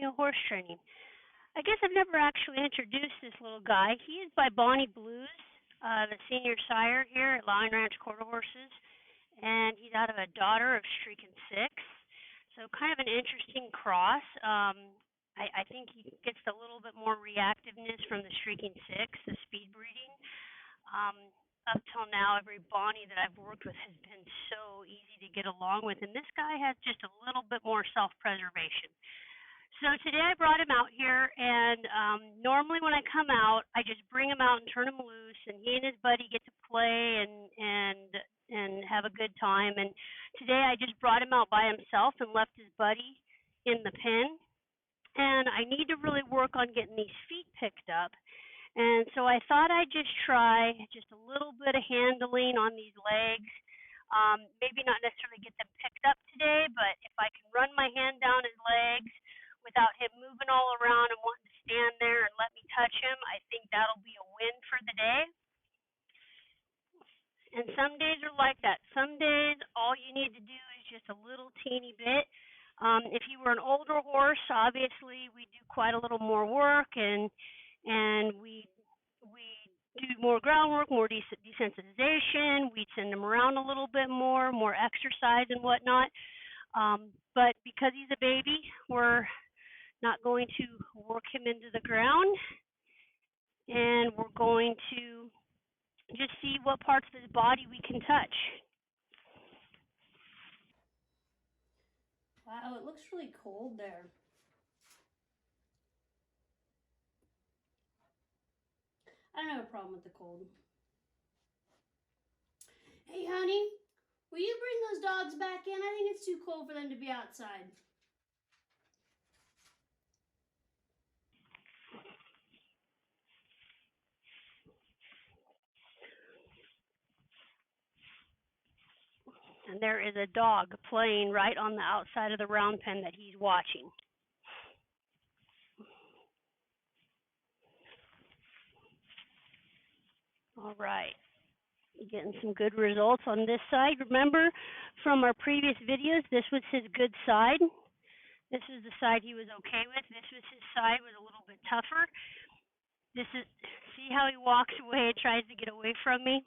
to horse training. I guess I've never actually introduced this little guy. He is by Bonnie Blues, the senior sire here at Lion Ranch Quarter Horses, and he's out of a daughter of Streakin' Six. So kind of an interesting cross. I think he gets a little bit more reactiveness from the Streaking Six, the speed breeding. Up till now, every Bonnie that I've worked with has been so easy to get along with, and this guy has just a little bit more self-preservation. So today I brought him out here, and normally when I come out, I just bring him out and turn him loose, and he and his buddy get to play and have a good time. And today I just brought him out by himself and left his buddy in the pen. And I need to really work on getting these feet picked up. And so I thought I'd just try just a little bit of handling on these legs. Maybe not necessarily get them picked up today, but if I can run my hand down his legs without him moving all around and wanting to stand there and let me touch him, I think that'll be a win for the day. And some days are like that. Some days all you need to do is just a little teeny bit. If you were an older horse, obviously we do quite a little more work, and we do more groundwork, more desensitization. We send him around a little bit more exercise and whatnot. But because he's a baby, we're not going to work him into the ground, and we're going to just see what parts of his body we can touch. Wow, it looks really cold there. I don't have a problem with the cold. Hey, honey, will you bring those dogs back in? I think it's too cold for them to be outside. And there is a dog playing right on the outside of the round pen that he's watching. All right. Getting some good results on this side. Remember from our previous videos, this was his good side. This is the side he was okay with. This was his side, was a little bit tougher. See how he walks away and tries to get away from me?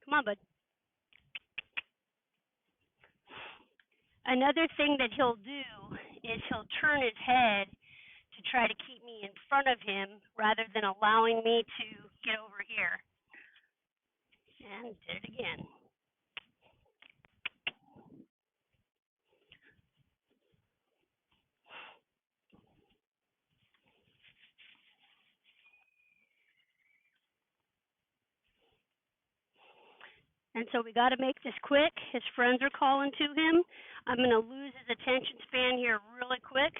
Come on, bud. Another thing that he'll do is he'll turn his head to try to keep me in front of him rather than allowing me to get over here. And did it again. And so we got to make this quick. His friends are calling to him. I'm going to lose his attention span here really quick.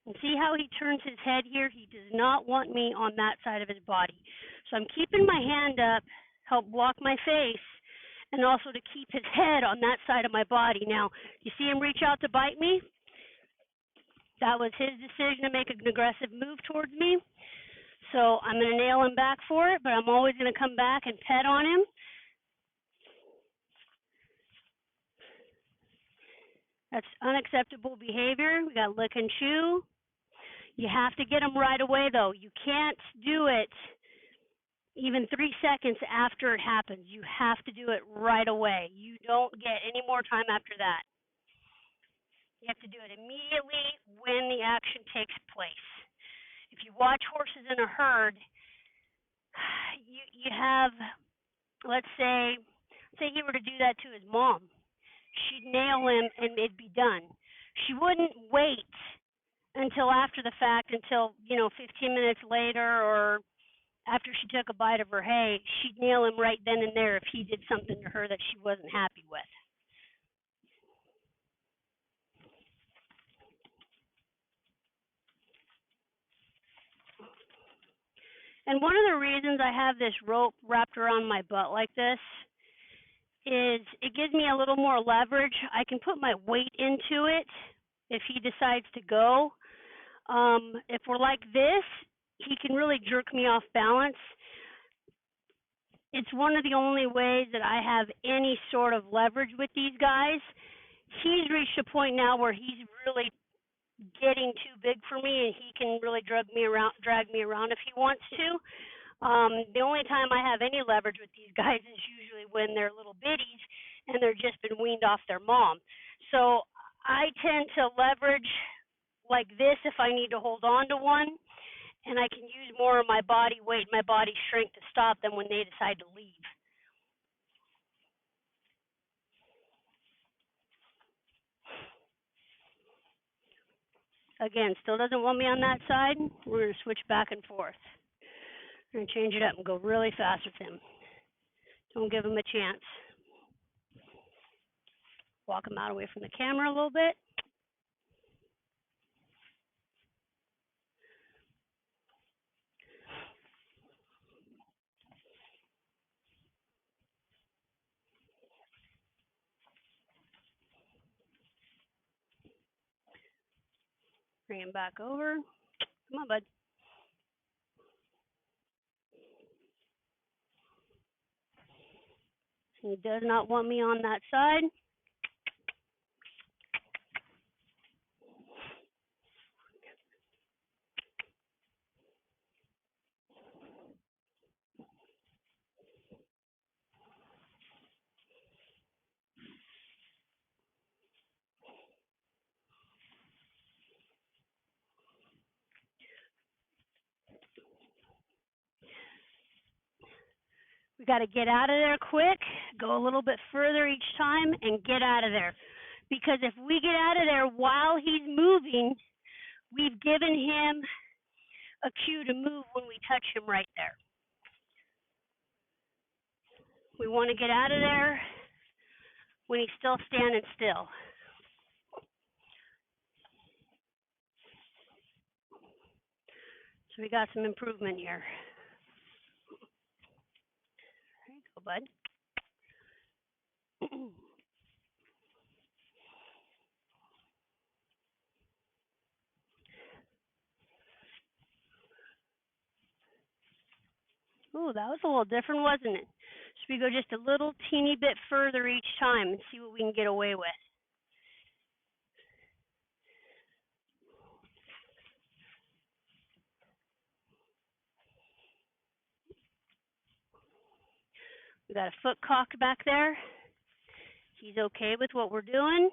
And see how he turns his head here? He does not want me on that side of his body. So I'm keeping my hand up, help block my face, and also to keep his head on that side of my body. Now, you see him reach out to bite me? That was his decision to make an aggressive move towards me. So I'm going to nail him back for it, but I'm always going to come back and pet on him. That's unacceptable behavior. We got lick and chew. You have to get him right away, though. You can't do it even 3 seconds after it happens. You have to do it right away. You don't get any more time after that. You have to do it immediately when the action takes place. If you watch horses in a herd, you have, let's say he were to do that to his mom. She'd nail him and it'd be done. She wouldn't wait until after the fact, until 15 minutes later or after she took a bite of her hay. She'd nail him right then and there if he did something to her that she wasn't happy with. And one of the reasons I have this rope wrapped around my butt like this is it gives me a little more leverage. I can put my weight into it if he decides to go. If we're like this, he can really jerk me off balance. It's one of the only ways that I have any sort of leverage with these guys. He's reached a point now where he's really getting too big for me, and he can really drag me around if he wants to. The only time I have any leverage with these guys is usually when they're little bitties and they're just been weaned off their mom. So I tend to leverage like this if I need to hold on to one, and I can use more of my body weight, my body strength to stop them when they decide to leave. Again, still doesn't want me on that side. We're going to switch back and forth. We're going to change it up and go really fast with him. Don't give him a chance. Walk him out away from the camera a little bit. Bring him back over. Come on, bud. He does not want me on that side. We got to get out of there quick, go a little bit further each time, and get out of there. Because if we get out of there while he's moving, we've given him a cue to move when we touch him right there. We want to get out of there when he's still standing still. So we got some improvement here. There you go, bud. Ooh, that was a little different, wasn't it? Should we go just a little teeny bit further each time and see what we can get away with? We got a foot cocked back there. He's okay with what we're doing.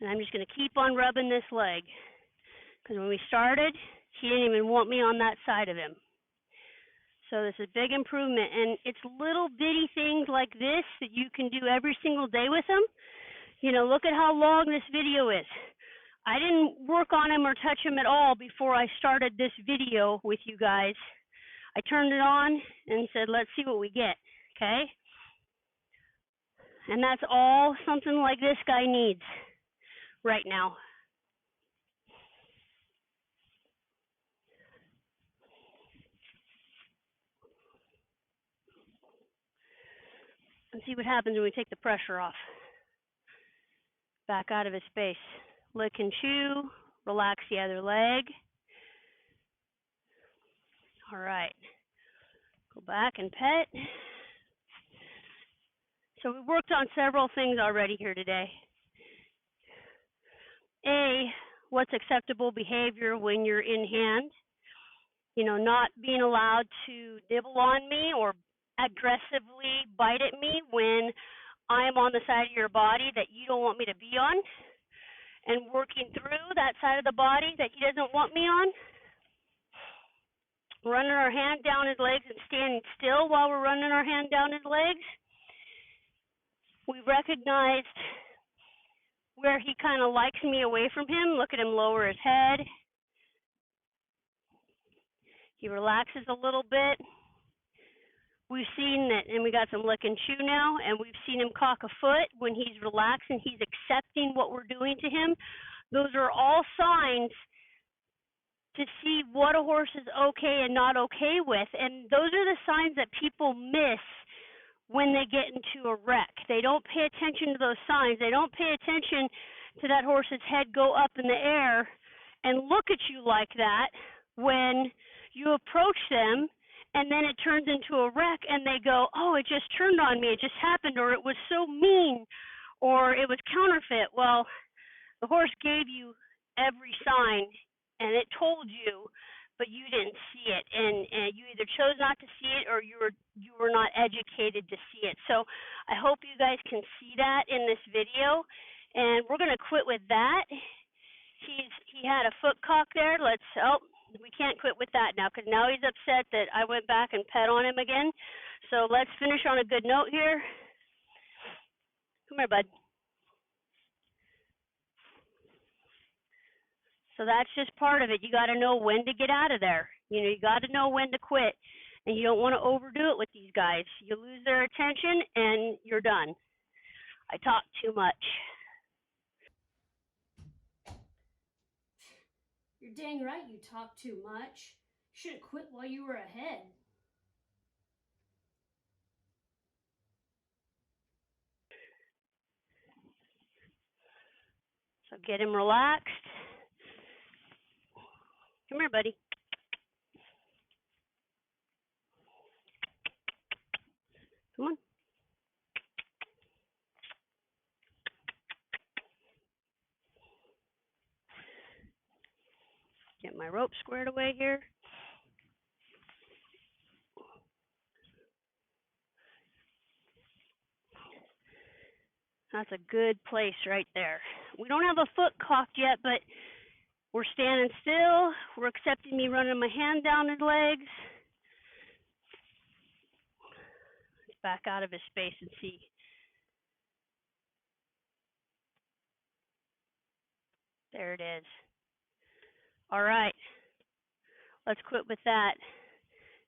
And I'm just going to keep on rubbing this leg. Because when we started, he didn't even want me on that side of him. So this is a big improvement. And it's little bitty things like this that you can do every single day with him. You know, look at how long this video is. I didn't work on him or touch him at all before I started this video with you guys. I turned it on and said, let's see what we get, okay? And that's all something like this guy needs right now. And see what happens when we take the pressure off. Back out of his space. Lick and chew, relax the other leg. All right. Go back and pet. So we worked on several things already here today. A, what's acceptable behavior when you're in hand? You know, not being allowed to nibble on me or aggressively bite at me when I'm on the side of your body that you don't want me to be on, and working through that side of the body that he doesn't want me on. Running our hand down his legs and standing still while we're running our hand down his legs. We recognized where he kind of likes me away from him. Look at him lower his head. He relaxes a little bit. We've seen that, and we got some lick and chew now, and we've seen him cock a foot when he's relaxed and he's accepting what we're doing to him. Those are all signs to see what a horse is okay and not okay with, and those are the signs that people miss when they get into a wreck. They don't pay attention to those signs. They don't pay attention to that horse's head go up in the air and look at you like that when you approach them and then it turns into a wreck and they go, oh, it just turned on me, it just happened, or it was so mean, or it was counterfeit. Well, the horse gave you every sign and it told you, but you didn't see it, and you either chose not to see it or you were not educated to see it. So I hope you guys can see that in this video, and we're going to quit with that. He had a foot cock there. We can't quit with that now because now he's upset that I went back and pet on him again. So let's finish on a good note here. Come here, bud. So that's just part of it. You got to know when to get out of there. You got to know when to quit. And you don't want to overdo it with these guys. You lose their attention and you're done. I talk too much. You're dang right you talk too much. You should have quit while you were ahead. So get him relaxed. Come here, buddy. Come on. Get my rope squared away here. That's a good place right there. We don't have a foot cocked yet, but we're standing still. We're accepting me running my hand down his legs. Let's back out of his space and see. There it is. All right. Let's quit with that.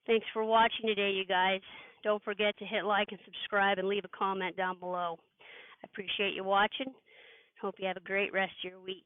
Thanks for watching today, you guys. Don't forget to hit like and subscribe and leave a comment down below. I appreciate you watching. Hope you have a great rest of your week.